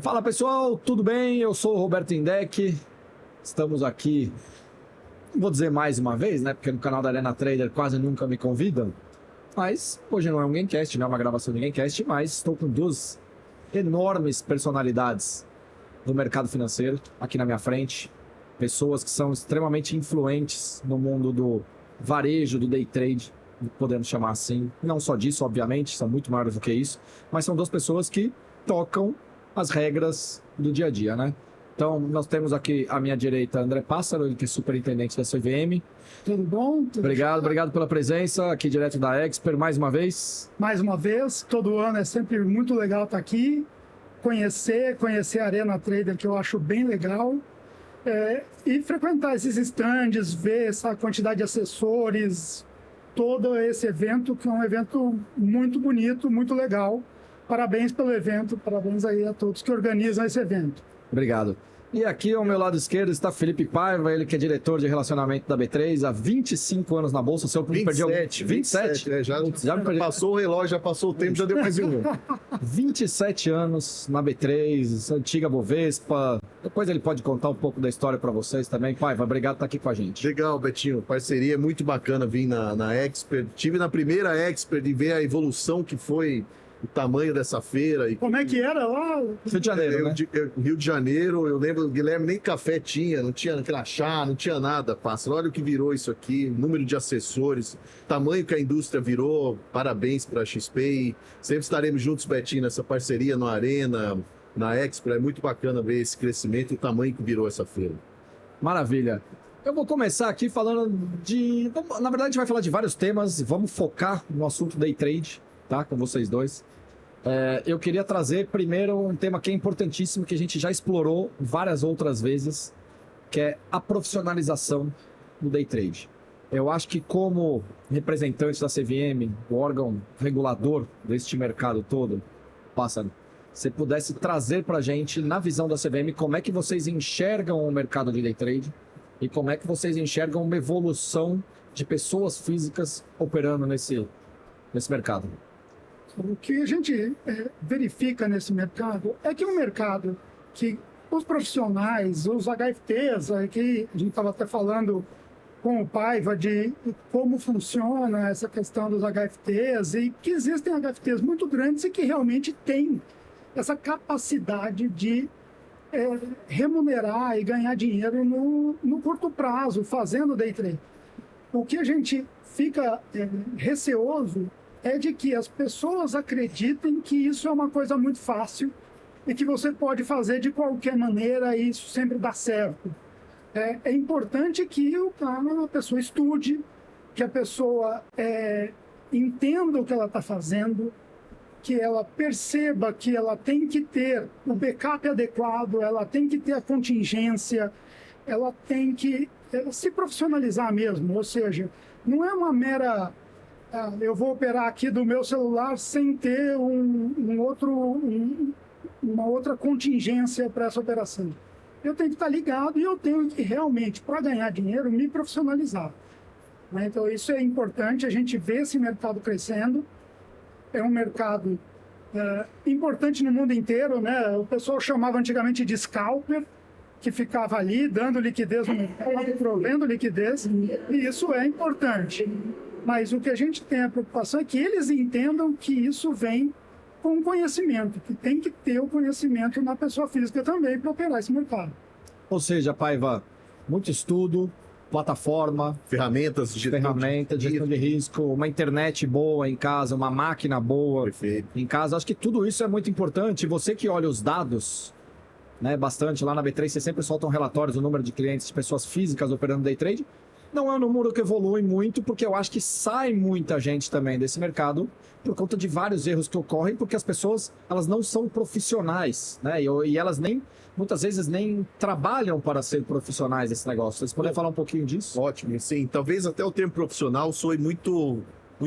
Fala pessoal, tudo bem? Eu sou o Roberto Indec. Estamos aqui, não vou dizer mais uma vez, né? Porque no canal da Arena Trader quase nunca me convidam. Mas hoje não é um Gamecast, não é uma gravação de Gamecast, mas estou com duas enormes personalidades do mercado financeiro aqui na minha frente. Pessoas que são extremamente influentes no mundo do varejo, do day trade, podemos chamar assim. Não só disso, obviamente, são muito maiores do que isso, mas são duas pessoas que tocam as regras do dia a dia, né? Então, nós temos aqui à minha direita André Pássaro, ele que é superintendente da CVM. Tudo bom? Obrigado pela presença aqui direto da Expert mais uma vez. Mais uma vez, todo ano é sempre muito legal estar aqui, conhecer a Arena Trader, que eu acho bem legal, e frequentar esses stands, ver essa quantidade de assessores, todo esse evento, que é um evento muito bonito, muito legal. Parabéns pelo evento, parabéns aí a todos que organizam esse evento. Obrigado. E aqui ao meu lado esquerdo está Felipe Paiva, ele que é diretor de relacionamento da B3, há 25 anos na Bolsa. O seu 27. Já me perdi. Passou o relógio, já passou o tempo, já deu mais um. 27 anos na B3, antiga Bovespa. Depois ele pode contar um pouco da história para vocês também. Paiva, obrigado por estar aqui com a gente. Legal, Betinho. Parceria é muito bacana vir na Expert. Tive na primeira Expert e ver a evolução que foi o tamanho dessa feira. E como é que era lá? Rio de Janeiro, né? Rio de Janeiro, eu lembro, Guilherme, nem café tinha, não tinha crachá, não tinha nada, Pássaro. Olha o que virou isso aqui, número de assessores, tamanho que a indústria virou, parabéns para a XP. E sempre estaremos juntos, Betinho, nessa parceria na Arena, na Expo. É muito bacana ver esse crescimento e o tamanho que virou essa feira. Maravilha. Eu vou começar aqui falando de... Na verdade, a gente vai falar de vários temas, vamos focar no assunto day trade, tá? Com vocês dois. Eu queria trazer primeiro um tema que é importantíssimo, que a gente já explorou várias outras vezes, que é a profissionalização do day trade. Eu acho que como representante da CVM, o órgão regulador deste mercado todo, Pássaro, você pudesse trazer para a gente, na visão da CVM, como é que vocês enxergam o mercado de day trade e como é que vocês enxergam uma evolução de pessoas físicas operando nesse mercado. O que a gente verifica nesse mercado é que é um mercado que os profissionais, os HFTs, que a gente estava até falando com o Paiva de como funciona essa questão dos HFTs, e que existem HFTs muito grandes e que realmente têm essa capacidade de remunerar e ganhar dinheiro no curto prazo, fazendo day trade. O que a gente fica receoso é de que as pessoas acreditem que isso é uma coisa muito fácil e que você pode fazer de qualquer maneira e isso sempre dá certo. É importante que a pessoa estude, que a pessoa entenda o que ela está fazendo, que ela perceba que ela tem que ter o backup adequado, ela tem que ter a contingência, ela tem que se profissionalizar mesmo, ou seja, não é uma mera... eu vou operar aqui do meu celular sem ter uma outra contingência para essa operação. Eu tenho que estar ligado e eu tenho que realmente, para ganhar dinheiro, me profissionalizar. Então isso é importante, a gente vê esse mercado crescendo. É um mercado importante no mundo inteiro, né? O pessoal chamava antigamente de scalper, que ficava ali dando liquidez no mercado, provendo liquidez, e isso é importante. Mas o que a gente tem a preocupação é que eles entendam que isso vem com conhecimento, que tem que ter o conhecimento na pessoa física também para operar esse mercado. Ou seja, Paiva, muito estudo, plataforma, ferramentas de gestão de risco, uma internet boa em casa, uma máquina boa. Perfeito. Em casa. Acho que tudo isso é muito importante. Você que olha os dados, né, bastante lá na B3, você sempre soltam relatórios do número de clientes, de pessoas físicas operando day trade. Não é um número que evolui muito, porque eu acho que sai muita gente também desse mercado por conta de vários erros que ocorrem, porque as pessoas, elas não são profissionais, né? E elas muitas vezes nem trabalham para ser profissionais desse negócio. Vocês podem falar um pouquinho disso? Ótimo, sim. Talvez até o termo profissional soe muito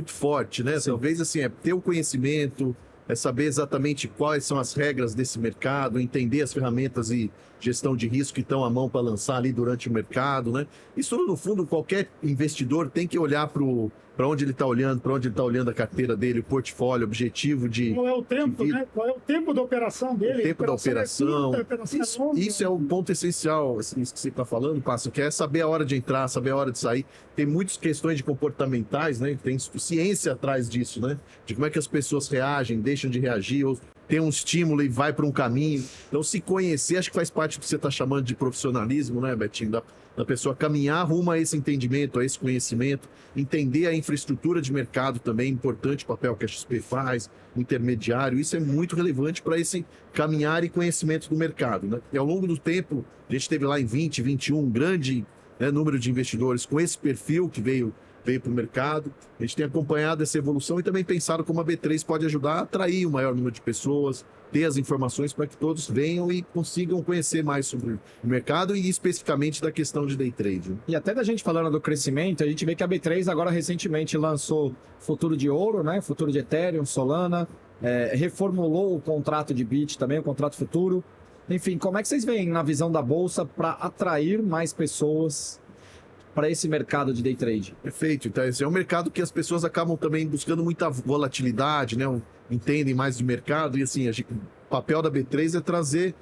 forte, né? Sim. Talvez assim, ter o conhecimento, saber exatamente quais são as regras desse mercado, entender as ferramentas e gestão de risco que estão à mão para lançar ali durante o mercado, né? Isso, no fundo, qualquer investidor tem que olhar para o para onde ele está olhando, para onde ele está olhando a carteira dele, o portfólio, objetivo de... Qual é o tempo, de né? Qual é o tempo da operação dele? O tempo da operação. É curta, a operação é longa. Isso é um ponto essencial, assim, isso que você está falando, Pássaro, que é saber a hora de entrar, saber a hora de sair. Tem muitas questões de comportamentais, né? Tem ciência atrás disso, né? De como é que as pessoas reagem, deixam de reagir, ou tem um estímulo e vai para um caminho. Então, se conhecer, acho que faz parte do que você está chamando de profissionalismo, né, Betinho? Da pessoa caminhar rumo a esse entendimento, a esse conhecimento, entender a infraestrutura de mercado também, importante o papel que a XP faz, intermediário, isso é muito relevante para esse caminhar e conhecimento do mercado, né? E ao longo do tempo, a gente teve lá em 2021 um grande, né, número de investidores com esse perfil que veio para o mercado. A gente tem acompanhado essa evolução e também pensado como a B3 pode ajudar a atrair o maior número de pessoas, ter as informações para que todos venham e consigam conhecer mais sobre o mercado e especificamente da questão de day trade. E até da gente falando do crescimento, a gente vê que a B3 agora recentemente lançou futuro de ouro, né? Futuro de Ethereum, Solana, reformulou o contrato de Bit também, o contrato futuro. Enfim, como é que vocês veem na visão da Bolsa para atrair mais pessoas para esse mercado de day trade? Perfeito. Então, esse é um mercado que as pessoas acabam também buscando muita volatilidade, né? Entendem mais do mercado e assim, o papel da B3 é trazer,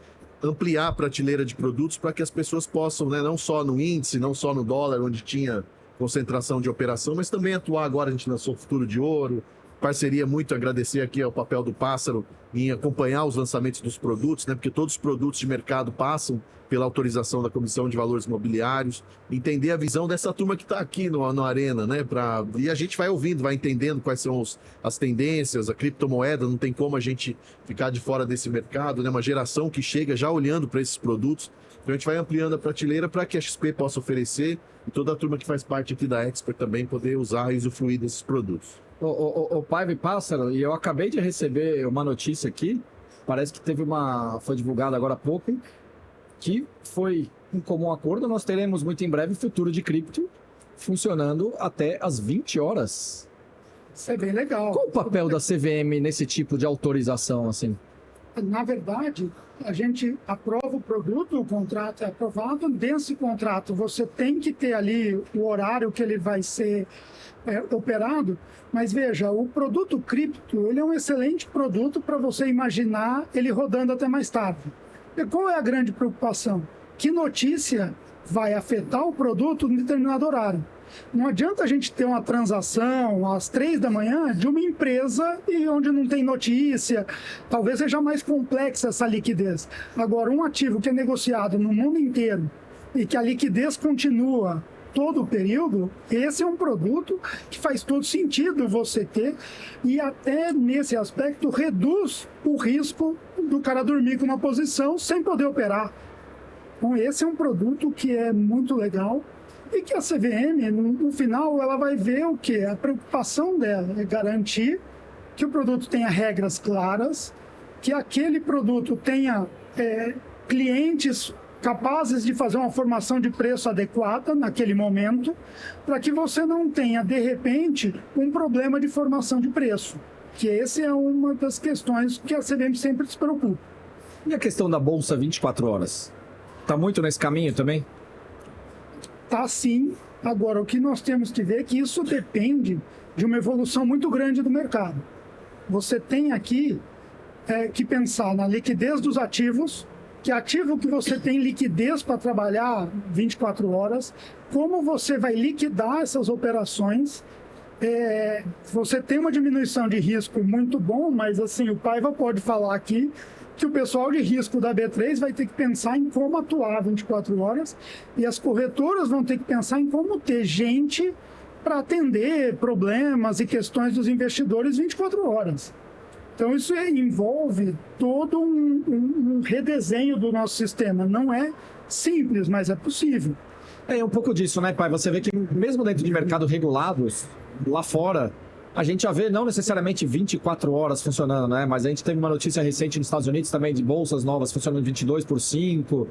ampliar a prateleira de produtos para que as pessoas possam, né, não só no índice, não só no dólar, onde tinha concentração de operação, mas também atuar agora. A gente lançou o futuro de ouro, parceria, muito agradecer aqui ao papel do Pássaro em acompanhar os lançamentos dos produtos, né? Porque todos os produtos de mercado passam pela autorização da Comissão de Valores Imobiliários, entender a visão dessa turma que está aqui no Arena, né? E a gente vai ouvindo, vai entendendo quais são as tendências, a criptomoeda, não tem como a gente ficar de fora desse mercado, né? Uma geração que chega já olhando para esses produtos. Então a gente vai ampliando a prateleira para que a XP possa oferecer e toda a turma que faz parte aqui da Expert também poder usar e usufruir desses produtos. O Paiva e Pássaro, e eu acabei de receber uma notícia aqui, parece que foi divulgada agora há pouco, que foi um comum acordo, nós teremos muito em breve futuro de cripto funcionando até às 20 horas. Isso é bem legal. Qual o papel da CVM nesse tipo de autorização, assim? Na verdade, a gente aprova o produto, o contrato é aprovado. Desse contrato, você tem que ter ali o horário que ele vai ser operado. Mas veja, o produto cripto, ele é um excelente produto para você imaginar ele rodando até mais tarde. E qual é a grande preocupação? Que notícia vai afetar o produto em determinado horário? Não adianta a gente ter uma transação às 3 da manhã de uma empresa e onde não tem notícia. Talvez seja mais complexa essa liquidez. Agora, um ativo que é negociado no mundo inteiro e que a liquidez continua todo o período, esse é um produto que faz todo sentido você ter e até nesse aspecto reduz o risco do cara dormir com uma posição sem poder operar. Então esse é um produto que é muito legal e que a CVM, no final, ela vai ver o quê? A preocupação dela é garantir que o produto tenha regras claras, que aquele produto tenha clientes capazes de fazer uma formação de preço adequada naquele momento, para que você não tenha, de repente, um problema de formação de preço. Que essa é uma das questões que a CVM sempre se preocupa. E a questão da Bolsa 24 horas? Está muito nesse caminho também? Tá sim. Agora, o que nós temos que ver é que isso depende de uma evolução muito grande do mercado. Você tem aqui que pensar na liquidez dos ativos, que ativo que você tem liquidez para trabalhar 24 horas, como você vai liquidar essas operações. Você tem uma diminuição de risco muito bom, mas assim, o Paiva pode falar aqui que o pessoal de risco da B3 vai ter que pensar em como atuar 24 horas e as corretoras vão ter que pensar em como ter gente para atender problemas e questões dos investidores 24 horas. Então isso envolve todo um redesenho do nosso sistema. Não é simples, mas é possível. É um pouco disso, né, pai? Você vê que mesmo dentro de mercados regulados, lá fora, a gente já vê não necessariamente 24 horas funcionando, né? Mas a gente teve uma notícia recente nos Estados Unidos também de bolsas novas funcionando 22/5.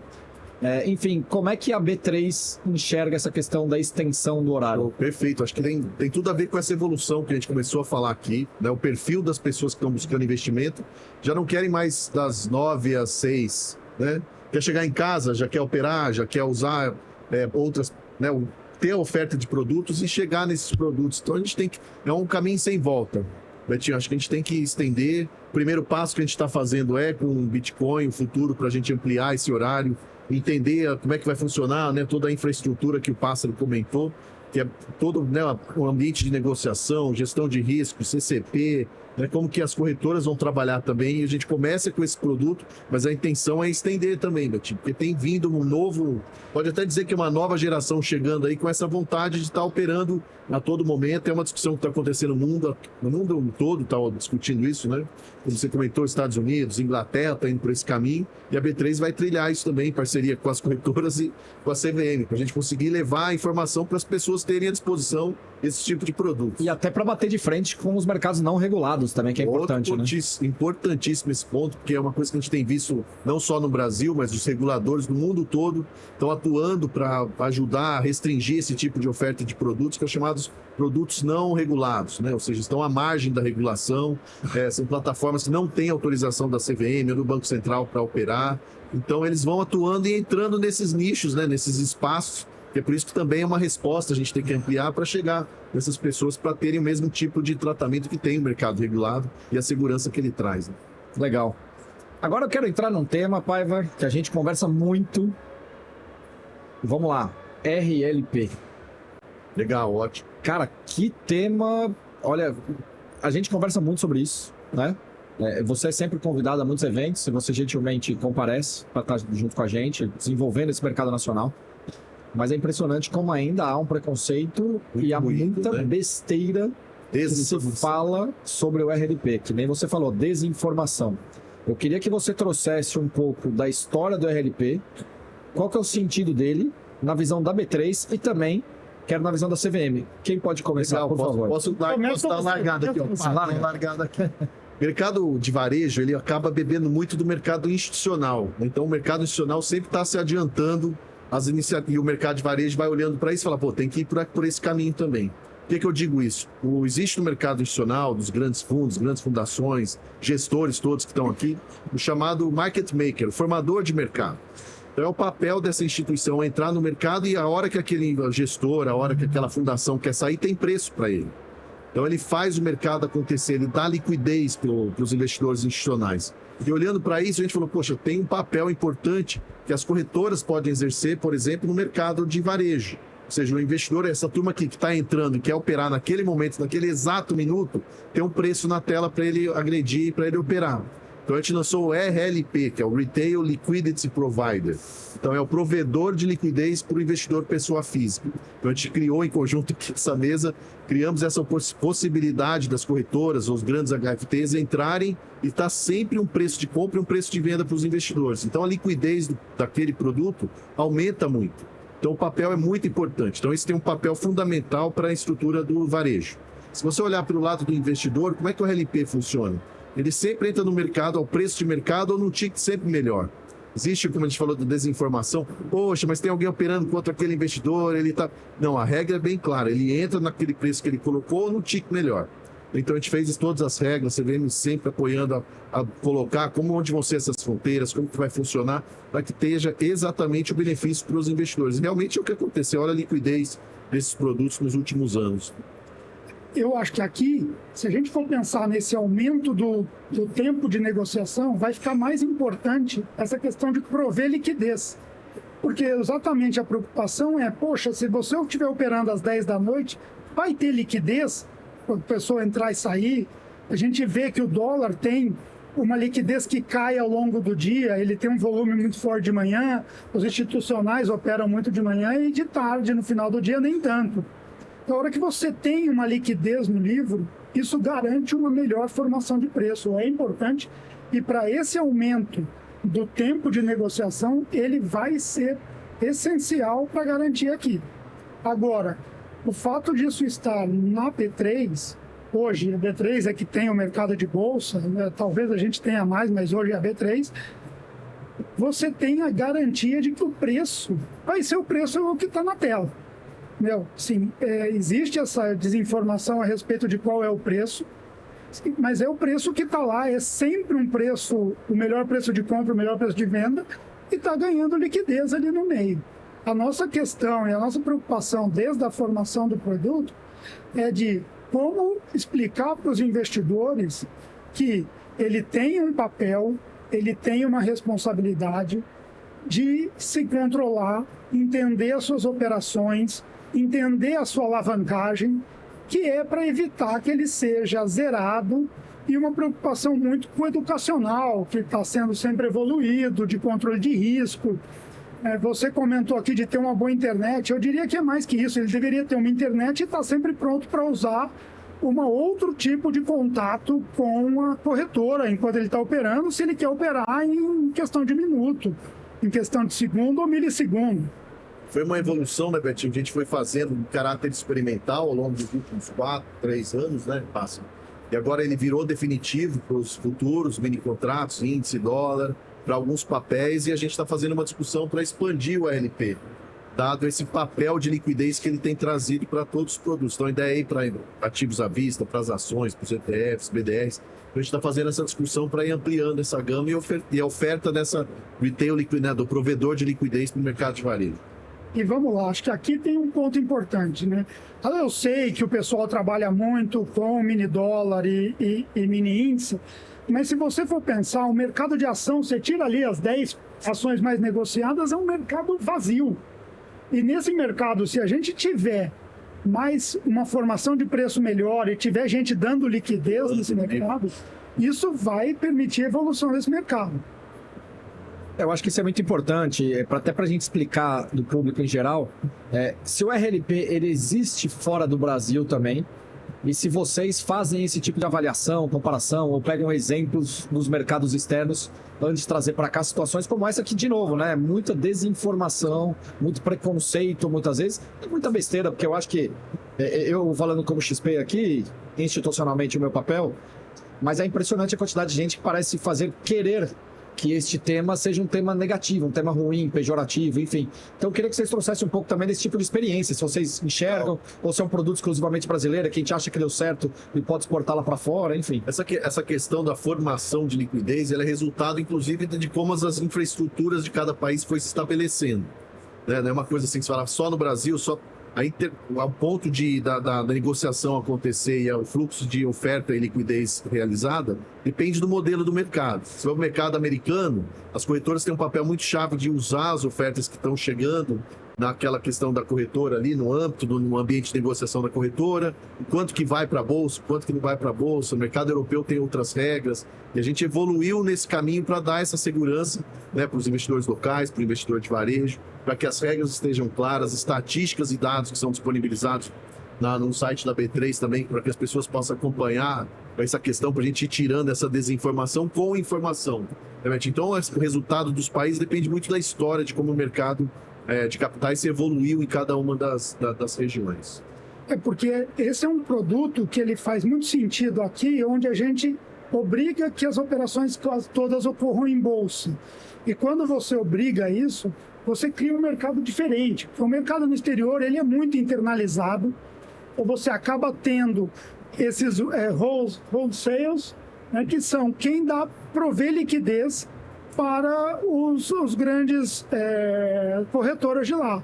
Enfim, como é que a B3 enxerga essa questão da extensão do horário? Perfeito, acho que tem tudo a ver com essa evolução que a gente começou a falar aqui, né? O perfil das pessoas que estão buscando investimento já não querem mais das 9 às 6, né? Quer chegar em casa, já quer operar, já quer usar outras, né? ter a oferta de produtos e chegar nesses produtos. Então a gente tem que... É um caminho sem volta. Betinho, acho que a gente tem que estender. O primeiro passo que a gente está fazendo é com o Bitcoin, o futuro, para a gente ampliar esse horário, entender como é que vai funcionar, né, toda a infraestrutura que o Pássaro comentou, que é todo, né, o ambiente de negociação, gestão de risco, CCP, né, como que as corretoras vão trabalhar também. E a gente começa com esse produto, mas a intenção é estender também, Betinho, porque tem vindo um novo, pode até dizer que é uma nova geração chegando aí com essa vontade de estar operando a todo momento. É uma discussão que está acontecendo no mundo todo, está discutindo isso, né? Como você comentou, Estados Unidos, Inglaterra está indo por esse caminho, e a B3 vai trilhar isso também em parceria com as corretoras e com a CVM, para a gente conseguir levar a informação para as pessoas terem à disposição esse tipo de produto. E até para bater de frente com os mercados não regulados também, que é importante, né? Importantíssimo esse ponto, porque é uma coisa que a gente tem visto não só no Brasil, mas os reguladores do mundo todo estão atuando para ajudar a restringir esse tipo de oferta de produtos, que é chamados produtos não regulados, né? Ou seja, estão à margem da regulação, são plataformas que não têm autorização da CVM ou do Banco Central para operar. Então eles vão atuando e entrando nesses nichos, né? Nesses espaços, que é por isso que também é uma resposta, a gente tem que ampliar para chegar nessas pessoas para terem o mesmo tipo de tratamento que tem o mercado regulado e a segurança que ele traz, né? Legal. Agora eu quero entrar num tema, Paiva, que a gente conversa muito. Vamos lá, RLP. Legal, ótimo. Cara, que tema... Olha, a gente conversa muito sobre isso, né? Você é sempre convidado a muitos eventos, e você gentilmente comparece para estar junto com a gente, desenvolvendo esse mercado nacional. Mas é impressionante como ainda há um preconceito e há muita, né, besteira que se fala sobre o RLP, que nem você falou, desinformação. Eu queria que você trouxesse um pouco da história do RLP, qual que é o sentido dele, na visão da B3 e também quero na visão da CVM. Quem pode começar, legal, por favor? Posso dar uma largada aqui, largada aqui. O mercado de varejo, ele acaba bebendo muito do mercado institucional. Então, o mercado institucional sempre está se adiantando as iniciativas, e o mercado de varejo vai olhando para isso e fala, pô, tem que ir por esse caminho também. Por que eu digo isso? Existe no mercado institucional, dos grandes fundos, grandes fundações, gestores todos que estão aqui, o chamado market maker, o formador de mercado. Então é o papel dessa instituição entrar no mercado e a hora que aquele gestor, a hora que aquela fundação quer sair, tem preço para ele. Então ele faz o mercado acontecer, ele dá liquidez para os investidores institucionais. E olhando para isso, a gente falou, poxa, tem um papel importante que as corretoras podem exercer, por exemplo, no mercado de varejo. Ou seja, o investidor, essa turma aqui que está entrando e quer operar naquele momento, naquele exato minuto, tem um preço na tela para ele agredir, para ele operar. Então a gente lançou o RLP, que é o Retail Liquidity Provider. Então é o provedor de liquidez para o investidor pessoa física. Então a gente criou em conjunto aqui essa mesa, criamos essa possibilidade das corretoras, os grandes HFTs entrarem e está sempre um preço de compra e um preço de venda para os investidores. Então a liquidez daquele produto aumenta muito. Então o papel é muito importante. Então esse tem um papel fundamental para a estrutura do varejo. Se você olhar para o lado do investidor, como é que o RLP funciona? Ele sempre entra no mercado, ao preço de mercado ou num ticket sempre melhor. Existe, como a gente falou, da desinformação. Poxa, mas tem alguém operando contra aquele investidor, ele tá... Não, a regra é bem clara. Ele entra naquele preço que ele colocou ou no ticket melhor. Então a gente fez todas as regras, você vem sempre apoiando a colocar onde vão ser essas fronteiras, como que vai funcionar, para que esteja exatamente o benefício para os investidores. Realmente é o que aconteceu, olha a liquidez desses produtos nos últimos anos. Eu acho que aqui, se a gente for pensar nesse aumento do tempo de negociação, vai ficar mais importante essa questão de prover liquidez. Porque exatamente a preocupação é, poxa, se você estiver operando às 10 da noite, vai ter liquidez para a pessoa entrar e sair. A gente vê que o dólar tem uma liquidez que cai ao longo do dia, ele tem um volume muito forte de manhã, os institucionais operam muito de manhã e de tarde, no final do dia, nem tanto. Na hora que você tem uma liquidez no livro, isso garante uma melhor formação de preço. É importante e para esse aumento do tempo de negociação, ele vai ser essencial para garantir aqui. Agora, o fato disso estar na B3, hoje a B3 é que tem o mercado de bolsa, né? Talvez a gente tenha mais, mas hoje é a B3, você tem a garantia de que o preço vai ser o preço que está na tela. Sim, existe essa desinformação a respeito de qual é o preço, mas é o preço que está lá, é sempre um preço, o melhor preço de compra, o melhor preço de venda, e está ganhando liquidez ali no meio. A nossa questão e a nossa preocupação desde a formação do produto é de como explicar para os investidores que ele tem um papel, ele tem uma responsabilidade de se controlar, entender as suas operações, entender a sua alavancagem, que é para evitar que ele seja zerado, e uma preocupação muito com o educacional, que está sendo sempre evoluído, de controle de risco. Você comentou aqui de ter uma boa internet, eu diria que é mais que isso, ele deveria ter uma internet e estar sempre pronto para usar outro tipo de contato com a corretora enquanto ele está operando, se ele quer operar em questão de minuto, em questão de segundo ou milissegundo. Foi uma evolução, né, Betinho? A gente foi fazendo um caráter experimental ao longo dos últimos 4, 3 anos, né, passa. E agora ele virou definitivo para os futuros mini contratos, índice, dólar, para alguns papéis, e a gente está fazendo uma discussão para expandir o RLP, dado esse papel de liquidez que ele tem trazido para todos os produtos. Então a ideia é ir para ativos à vista, para as ações, para os ETFs, BDRs. A gente está fazendo essa discussão para ir ampliando essa gama e a oferta dessa retail liquidez, do provedor de liquidez para o mercado de varejo. E vamos lá, acho que aqui tem um ponto importante, né? Eu sei que o pessoal trabalha muito com mini dólar e mini índice, mas se você for pensar, o mercado de ação, você tira ali as 10 ações mais negociadas, é um mercado vazio. E nesse mercado, se a gente tiver mais uma formação de preço melhor e tiver gente dando liquidez nesse mercado, isso vai permitir a evolução desse mercado. Eu acho que isso é muito importante, até para a gente explicar do público em geral, se o RLP ele existe fora do Brasil também, e se vocês fazem esse tipo de avaliação, comparação, ou pegam exemplos nos mercados externos, antes de trazer para cá situações como essa aqui de novo, né? Muita desinformação, muito preconceito muitas vezes, e muita besteira, porque eu acho que, eu falando como XP aqui, institucionalmente o meu papel, mas é impressionante a quantidade de gente que parece querer que este tema seja um tema negativo, um tema ruim, pejorativo, enfim. Então eu queria que vocês trouxessem um pouco também desse tipo de experiência, se vocês enxergam, ou se é um produto exclusivamente brasileiro, que a gente acha que deu certo e pode exportá-la para fora, enfim. Essa questão da formação de liquidez, ela é resultado, inclusive, de como as infraestruturas de cada país foi se estabelecendo. Não é uma coisa assim que se fala só no Brasil, só ao ponto da negociação acontecer e o fluxo de oferta e liquidez realizada, depende do modelo do mercado. Se for o mercado americano, as corretoras têm um papel muito chave de usar as ofertas que estão chegando naquela questão da corretora ali, no âmbito, no ambiente de negociação da corretora, quanto que vai para a bolsa, quanto que não vai para a bolsa. O mercado europeu tem outras regras, e a gente evoluiu nesse caminho para dar essa segurança, né, para os investidores locais, para o investidor de varejo, para que as regras estejam claras, estatísticas e dados que são disponibilizados no site da B3 também, para que as pessoas possam acompanhar essa questão, para a gente ir tirando essa desinformação com informação. Então, o resultado dos países depende muito da história, de como o mercado de capitais se evoluiu em cada uma das regiões. Porque esse é um produto que ele faz muito sentido aqui, onde a gente obriga que as operações todas ocorram em bolsa. E quando você obriga isso, você cria um mercado diferente. O mercado no exterior ele é muito internalizado, ou você acaba tendo esses wholesales, né, que são quem provê liquidez para os grandes corretoras de lá.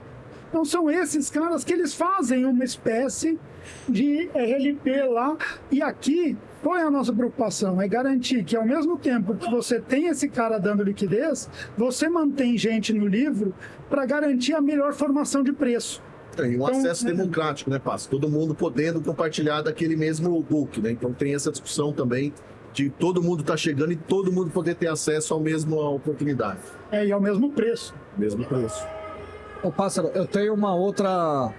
Então são esses caras que eles fazem uma espécie de RLP lá, e aqui qual é a nossa preocupação? É garantir que ao mesmo tempo que você tem esse cara dando liquidez, você mantém gente no livro para garantir a melhor formação de preço. Tem um acesso democrático, né, Passo? Todo mundo podendo compartilhar daquele mesmo book, né? Então tem essa discussão também de todo mundo estar chegando e todo mundo poder ter acesso à mesma oportunidade. E ao mesmo preço. Mesmo preço. Ô, Pássaro, eu tenho uma outra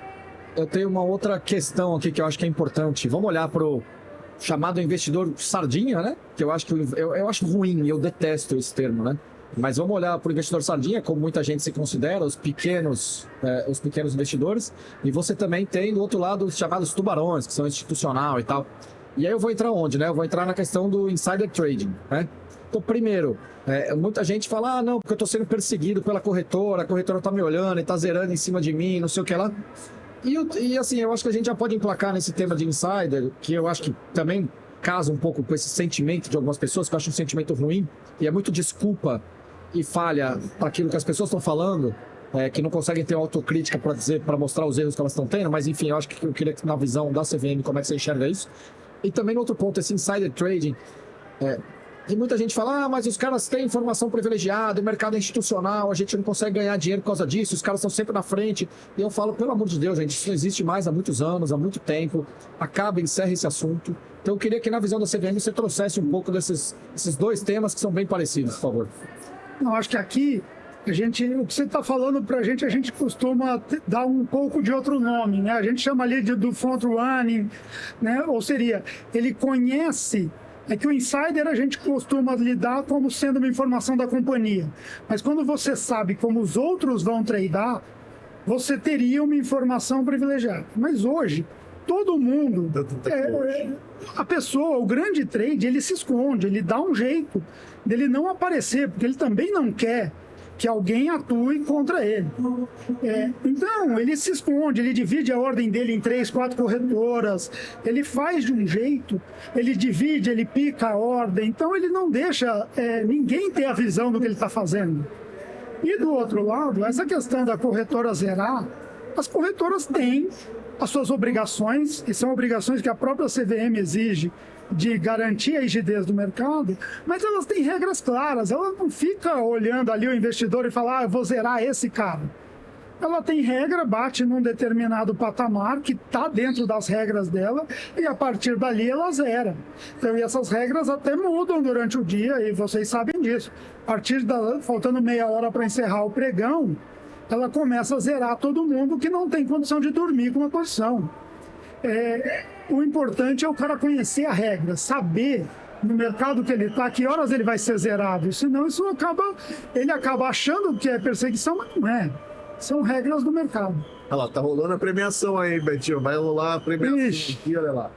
questão aqui que eu acho que é importante. Vamos olhar para o chamado investidor sardinha, né? Que eu acho ruim, eu detesto esse termo, né? Mas vamos olhar para o investidor sardinha, como muita gente se considera, os pequenos investidores. E você também tem, do outro lado, os chamados tubarões, que são institucional e tal. E aí eu vou entrar onde, né? Eu vou entrar na questão do insider trading, né? Então, primeiro, muita gente fala, não, porque eu estou sendo perseguido pela corretora, a corretora está me olhando e está zerando em cima de mim, não sei o que lá. E assim, eu acho que a gente já pode emplacar nesse tema de insider, que eu acho que também casa um pouco com esse sentimento de algumas pessoas, que eu acho um sentimento ruim, e é muito desculpa e falha para aquilo que as pessoas estão falando, que não conseguem ter autocrítica para mostrar os erros que elas estão tendo, mas enfim, eu acho que eu queria que na visão da CVM, como é que você enxerga isso? E também no outro ponto, esse insider trading, e muita gente fala, mas os caras têm informação privilegiada, o mercado é institucional, a gente não consegue ganhar dinheiro por causa disso, os caras estão sempre na frente. E eu falo, pelo amor de Deus, gente, isso não existe mais há muitos anos, há muito tempo, acaba, encerra esse assunto. Então eu queria que na visão da CVM você trouxesse um pouco esses dois temas que são bem parecidos, por favor. Não, acho que aqui, o que você está falando para a gente costuma dar um pouco de outro nome, né? A gente chama ali do front running, né? Ou seria, ele conhece. É que o insider a gente costuma lidar como sendo uma informação da companhia. Mas quando você sabe como os outros vão tradar, você teria uma informação privilegiada. Mas hoje, todo mundo, a pessoa, o grande trade, ele se esconde, ele dá um jeito dele não aparecer, porque ele também não quer que alguém atue contra ele. Então, ele se esconde, ele divide a ordem dele em 3, 4 corretoras, ele faz de um jeito, ele divide, ele pica a ordem, então ele não deixa ninguém ter a visão do que ele está fazendo. E do outro lado, essa questão da corretora zerar, as corretoras têm as suas obrigações, e são obrigações que a própria CVM exige, de garantir a rigidez do mercado, mas elas têm regras claras, ela não fica olhando ali o investidor e fala, eu vou zerar esse cara. Ela tem regra, bate num determinado patamar que está dentro das regras dela e a partir dali ela zera. Então, e essas regras até mudam durante o dia e vocês sabem disso. A partir faltando meia hora para encerrar o pregão, ela começa a zerar todo mundo que não tem condição de dormir com uma posição. O importante é o cara conhecer a regra, saber no mercado que ele está, que horas ele vai ser zerado. Senão ele acaba achando que é perseguição, mas não é. São regras do mercado. Olha lá, tá rolando a premiação aí, Betinho. Vai rolar a premiação aqui, olha lá.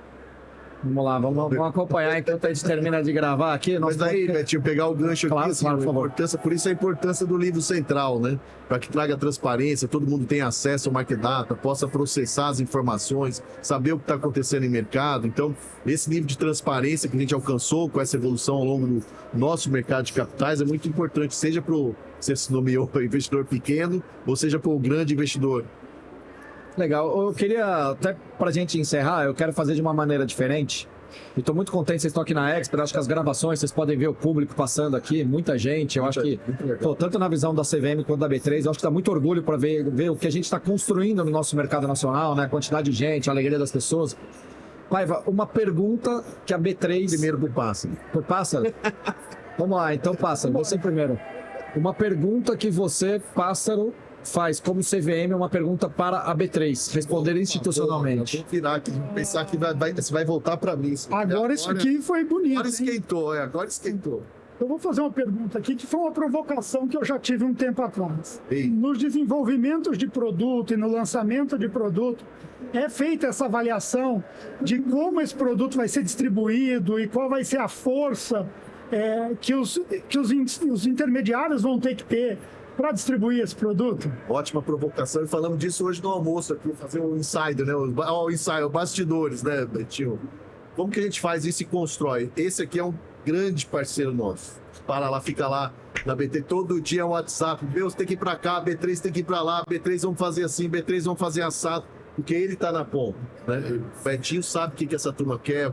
Vamos lá, vamos acompanhar enquanto a gente termina de gravar aqui. Mas daí, Betinho, pegar o gancho claro, aqui, assim, claro, por favor. por isso a importância do livro central, né? Para que traga transparência, todo mundo tenha acesso ao market data, possa processar as informações, saber o que está acontecendo em mercado. Então, esse nível de transparência que a gente alcançou com essa evolução ao longo do nosso mercado de capitais é muito importante, seja para o, você se nomeou investidor pequeno, ou seja para o grande investidor. Legal, eu queria, até para a gente encerrar, eu quero fazer de uma maneira diferente. E estou muito contente que vocês estão aqui na Expo, acho que as gravações, vocês podem ver o público passando aqui, muita gente, eu acho que, tanto na visão da CVM quanto da B3, eu acho que dá muito orgulho para ver o que a gente está construindo no nosso mercado nacional, né? A quantidade de gente, a alegria das pessoas. Paiva, uma pergunta que a B3... Primeiro do Pássaro. Por Pássaro? Vamos lá, então Pássaro, você primeiro. Uma pergunta que você, Pássaro, faz como CVM uma pergunta para a B3, responder institucionalmente. Vou virar aqui, pensar que você vai voltar para mim. Agora isso aqui foi bonito. Agora esquentou, agora esquentou. Eu vou fazer uma pergunta aqui que foi uma provocação que eu já tive um tempo atrás. Ei. Nos desenvolvimentos de produto e no lançamento de produto, é feita essa avaliação de como esse produto vai ser distribuído e qual vai ser a força que os intermediários vão ter que ter para distribuir esse produto? Ótima provocação, e falamos disso hoje no almoço aqui, fazer um insider, né? Os bastidores, né, Betinho? Como que a gente faz isso e constrói? Esse aqui é um grande parceiro nosso. Para lá, fica lá na BT, todo dia é um WhatsApp, meu, você tem que ir para cá, B3 tem que ir para lá, B3 vamos fazer assim, B3 vamos fazer assado, porque ele tá na ponta, né? O Betinho sabe o que essa turma quer,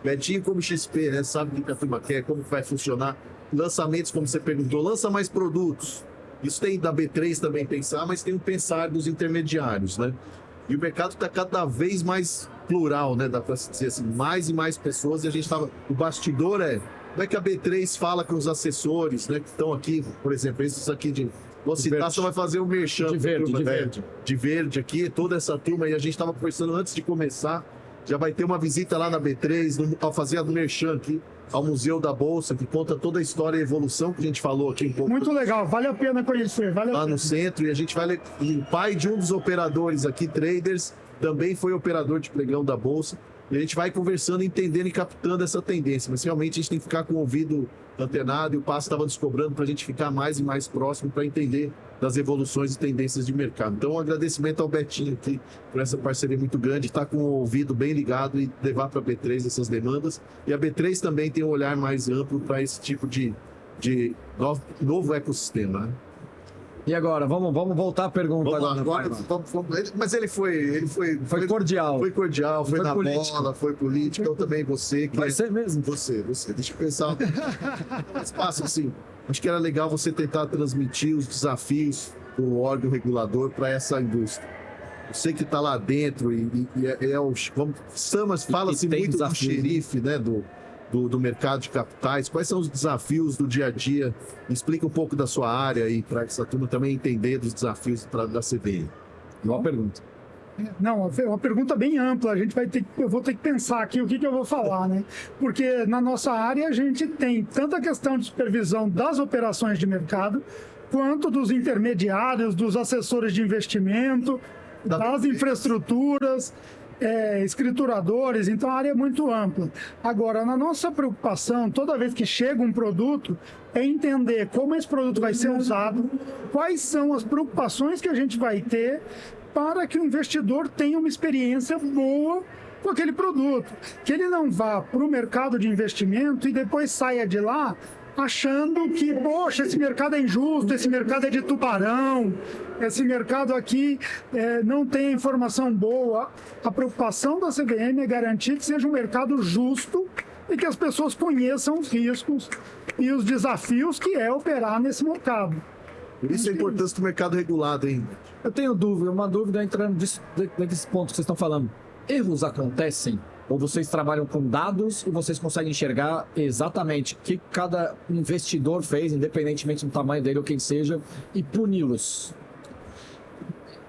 Betinho como XP, né? Sabe o que a turma quer, como vai funcionar. Lançamentos, como você perguntou, lança mais produtos. Isso tem da B3 também pensar, mas tem o pensar dos intermediários, né? E o mercado está cada vez mais plural, né? Dá para dizer assim, mais e mais pessoas. E a gente estava... O bastidor como é que a B3 fala com os assessores, né? Que estão aqui, por exemplo, esses aqui de... Vou citar, só vai fazer o merchan. De verde aqui, toda essa turma. E a gente estava conversando antes de começar. Já vai ter uma visita lá na B3, ao fazer a do merchan aqui, ao Museu da Bolsa, que conta toda a história e a evolução que a gente falou aqui um pouco. Muito legal, vale a pena conhecer. Lá no centro, e a gente vai... O pai de um dos operadores aqui, traders, também foi operador de pregão da Bolsa. E a gente vai conversando, entendendo e captando essa tendência. Mas realmente a gente tem que ficar com o ouvido antenado, e o Passo estava nos cobrando para a gente ficar mais e mais próximo para entender das evoluções e tendências de mercado. Então, um agradecimento ao Betinho aqui por essa parceria muito grande, estar com o ouvido bem ligado e levar para a B3 essas demandas. E a B3 também tem um olhar mais amplo para esse tipo de novo ecossistema, né? E agora, vamos voltar à pergunta. Vamos lá, agora, mas ele foi cordial. Foi cordial, foi na político. bola, foi política. Eu também, você. Que Vai ser mesmo? Você. Deixa eu pensar. Mas passa assim. Acho que era legal você tentar transmitir os desafios do órgão regulador para essa indústria. Você que está lá dentro fala-se muito do xerife, né, do mercado de capitais. Quais são os desafios do dia a dia? Explica um pouco da sua área aí, para essa turma também entender dos desafios da CVM. Boa pergunta. Não, é uma pergunta bem ampla. Eu vou ter que pensar aqui o que eu vou falar, né? Porque na nossa área a gente tem tanto a questão de supervisão das operações de mercado, quanto dos intermediários, dos assessores de investimento, das infraestruturas, escrituradores. Então a área é muito ampla. Agora, na nossa preocupação, toda vez que chega um produto, é entender como esse produto vai ser usado, quais são as preocupações que a gente vai ter para que o investidor tenha uma experiência boa com aquele produto. Que ele não vá para o mercado de investimento e depois saia de lá achando que, poxa, esse mercado é injusto, esse mercado é de tubarão, esse mercado aqui não tem informação boa. A preocupação da CVM é garantir que seja um mercado justo e que as pessoas conheçam os riscos e os desafios que é operar nesse mercado. Por isso a importância do mercado regulado, hein? Eu tenho uma dúvida entrando nesses pontos que vocês estão falando. Erros acontecem? Ou vocês trabalham com dados e vocês conseguem enxergar exatamente o que cada investidor fez, independentemente do tamanho dele ou quem seja, e puni-los?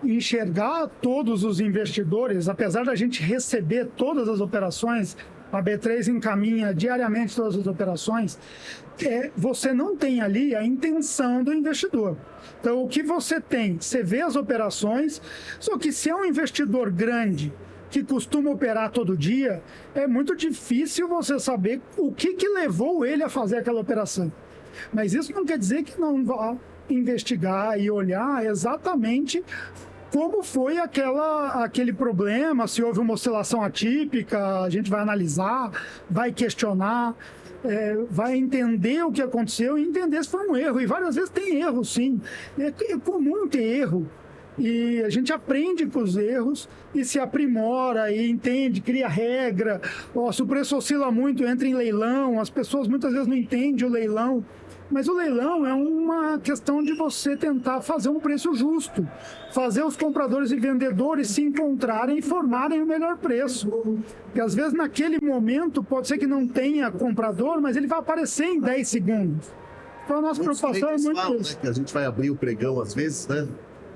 Enxergar todos os investidores, apesar da gente receber todas as operações, a B3 encaminha diariamente todas as operações, você não tem ali a intenção do investidor. Então, o que você tem? Você vê as operações, só que se é um investidor grande que costuma operar todo dia, é muito difícil você saber o que levou ele a fazer aquela operação. Mas isso não quer dizer que não vá investigar e olhar exatamente como foi aquele problema, se houve uma oscilação atípica, a gente vai analisar, vai questionar, vai entender o que aconteceu e entender se foi um erro. E várias vezes tem erro, sim. É comum ter erro. E a gente aprende com os erros e se aprimora e entende, cria regra. Se o preço oscila muito, entra em leilão. As pessoas muitas vezes não entendem o leilão. Mas o leilão é uma questão de você tentar fazer um preço justo. Fazer os compradores e vendedores se encontrarem e formarem o melhor preço. Porque às vezes naquele momento pode ser que não tenha comprador, mas ele vai aparecer em 10 segundos. Então a nossa preocupação é muito isso. Né, que a gente vai abrir o pregão às vezes, né?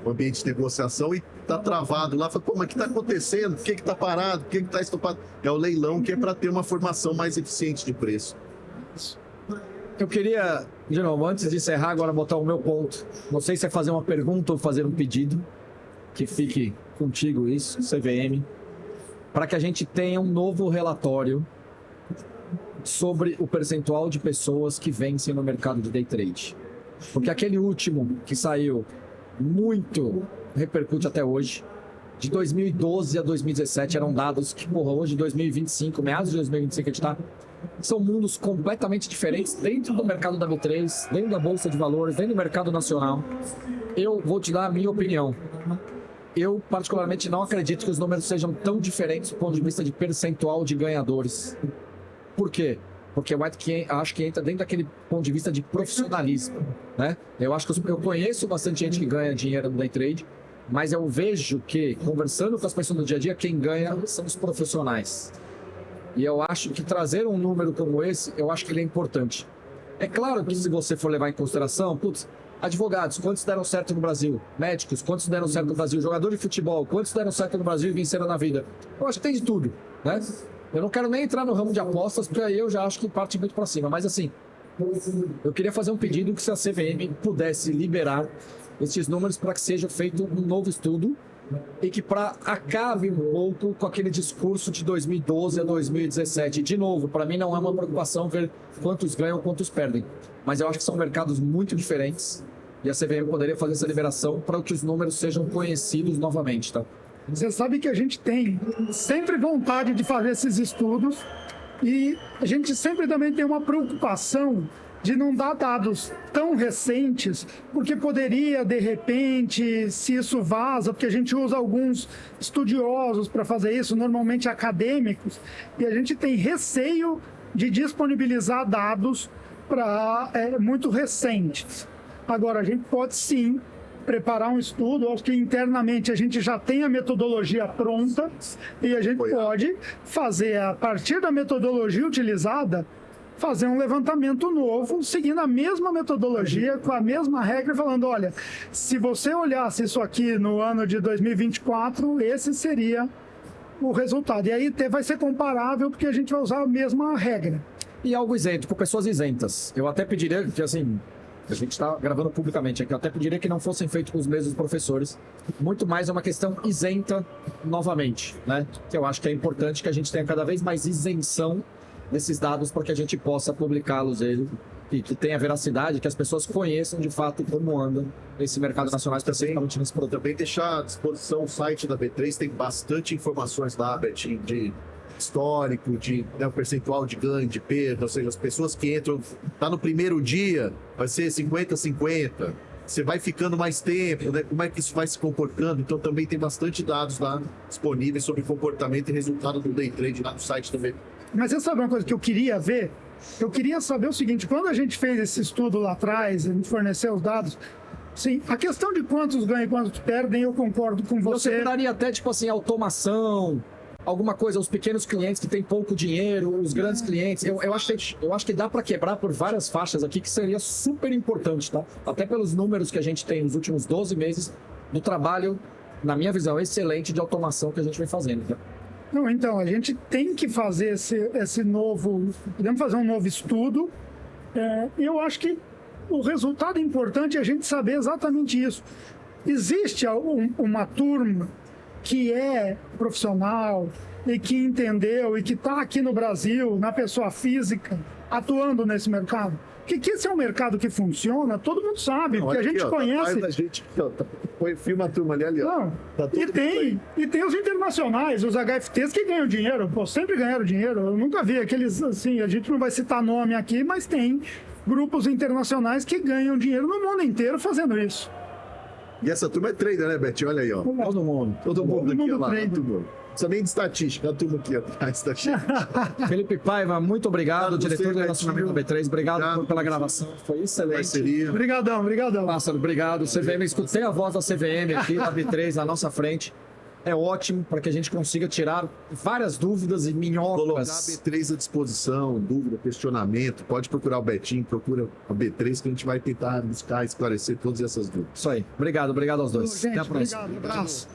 O ambiente de negociação e tá travado lá. Fala, pô, mas o que tá acontecendo? Por que tá parado? Por que tá estopado? É o leilão que é para ter uma formação mais eficiente de preço. Eu queria, de novo, antes de encerrar, agora botar o meu ponto. Não sei se é fazer uma pergunta ou fazer um pedido, que fique contigo isso, CVM, para que a gente tenha um novo relatório sobre o percentual de pessoas que vencem no mercado de day trade. Porque aquele último que saiu muito repercute até hoje. De 2012 a 2017 eram dados que, hoje em 2025, meados de 2025 a gente tá, são mundos completamente diferentes dentro do mercado da B3, dentro da Bolsa de Valores, dentro do mercado nacional. Eu vou te dar a minha opinião. Eu, particularmente, não acredito que os números sejam tão diferentes do ponto de vista de percentual de ganhadores. Por quê? Porque eu acho que entra dentro daquele ponto de vista de profissionalismo, né? Eu acho que eu conheço bastante gente que ganha dinheiro no day trade, mas eu vejo que, conversando com as pessoas no dia a dia, quem ganha são os profissionais. E eu acho que trazer um número como esse, eu acho que ele é importante. É claro que se você for levar em consideração, advogados, quantos deram certo no Brasil? Médicos, quantos deram certo no Brasil? Jogador de futebol, quantos deram certo no Brasil e venceram na vida? Eu acho que tem de tudo, né? Eu não quero nem entrar no ramo de apostas, porque aí eu já acho que parte muito para cima. Mas assim, eu queria fazer um pedido que se a CVM pudesse liberar esses números para que seja feito um novo estudo e que acabe um pouco com aquele discurso de 2012 a 2017. De novo, para mim não é uma preocupação ver quantos ganham, quantos perdem. Mas eu acho que são mercados muito diferentes e a CVM poderia fazer essa liberação para que os números sejam conhecidos novamente, tá? Você sabe que a gente tem sempre vontade de fazer esses estudos e a gente sempre também tem uma preocupação de não dar dados tão recentes, porque poderia, de repente, se isso vaza, porque a gente usa alguns estudiosos para fazer isso, normalmente acadêmicos, e a gente tem receio de disponibilizar dados muito recentes. Agora, a gente pode sim preparar um estudo, acho que internamente a gente já tem a metodologia pronta e a gente pode fazer, a partir da metodologia utilizada, fazer um levantamento novo, seguindo a mesma metodologia, com a mesma regra, falando, olha, se você olhasse isso aqui no ano de 2024, esse seria o resultado. E aí vai ser comparável, porque a gente vai usar a mesma regra. E algo isento, com pessoas isentas. Eu até pediria que, assim, a gente está gravando publicamente aqui, eu até pediria que não fossem feitos com os mesmos professores. Muito mais é uma questão isenta novamente, né? Que eu acho que é importante que a gente tenha cada vez mais isenção desses dados para que a gente possa publicá-los e que tenha veracidade, que as pessoas conheçam de fato como anda esse mercado nacional, especificamente nesse produto. Também deixar à disposição o site da B3, tem bastante informações lá, Betinho, de histórico, de o percentual de ganho, de perda, ou seja, as pessoas que entram, tá no primeiro dia, vai ser 50-50, você vai ficando mais tempo, né? Como é que isso vai se comportando? Então também tem bastante dados lá disponíveis sobre comportamento e resultado do day trade lá no site também. Mas você sabe uma coisa que eu queria ver? Eu queria saber o seguinte, quando a gente fez esse estudo lá atrás, a gente forneceu os dados, sim, a questão de quantos ganham e quantos perdem, eu concordo com você. Você daria até, tipo assim, automação, alguma coisa, os pequenos clientes que têm pouco dinheiro, os grandes clientes. Eu acho que dá para quebrar por várias faixas aqui, que seria super importante, tá? Até pelos números que a gente tem nos últimos 12 meses do trabalho, na minha visão, excelente de automação que a gente vem fazendo, tá? Não, então, a gente tem que fazer esse novo... Podemos fazer um novo estudo. Eu acho que o resultado importante é a gente saber exatamente isso. Existe uma turma que é profissional e que entendeu e que está aqui no Brasil, na pessoa física, atuando nesse mercado. Que esse é um mercado que funciona, todo mundo sabe, porque a gente conhece. Tá, a gente, filma a turma ali, ó. Não. Tá tudo E tem os internacionais, os HFTs que ganham dinheiro, pô, sempre ganharam dinheiro. Eu nunca vi aqueles, assim, a gente não vai citar nome aqui, mas tem grupos internacionais que ganham dinheiro no mundo inteiro fazendo isso. E essa turma é trader, né, Betinho? Olha aí, ó. Todo mundo. Todo mundo aqui, ó, lá. trader. Todo mundo. Não precisa nem de estatística, a turma aqui atrás da gente. Felipe Paiva, muito obrigado, diretor do Betinho. relacionamento da B3. Obrigado pela gravação, foi excelente. Parceria. Obrigadão. Pássaro, obrigado. CVM, escutei a voz da CVM aqui, da B3, na nossa frente. É ótimo para que a gente consiga tirar várias dúvidas e Colocar a minhocas. B3 à disposição, dúvida, questionamento. Pode procurar o Betinho, procura a B3 que a gente vai tentar buscar esclarecer todas essas dúvidas. Isso aí. Obrigado aos dois. Gente, Até a próxima. obrigado, abraço.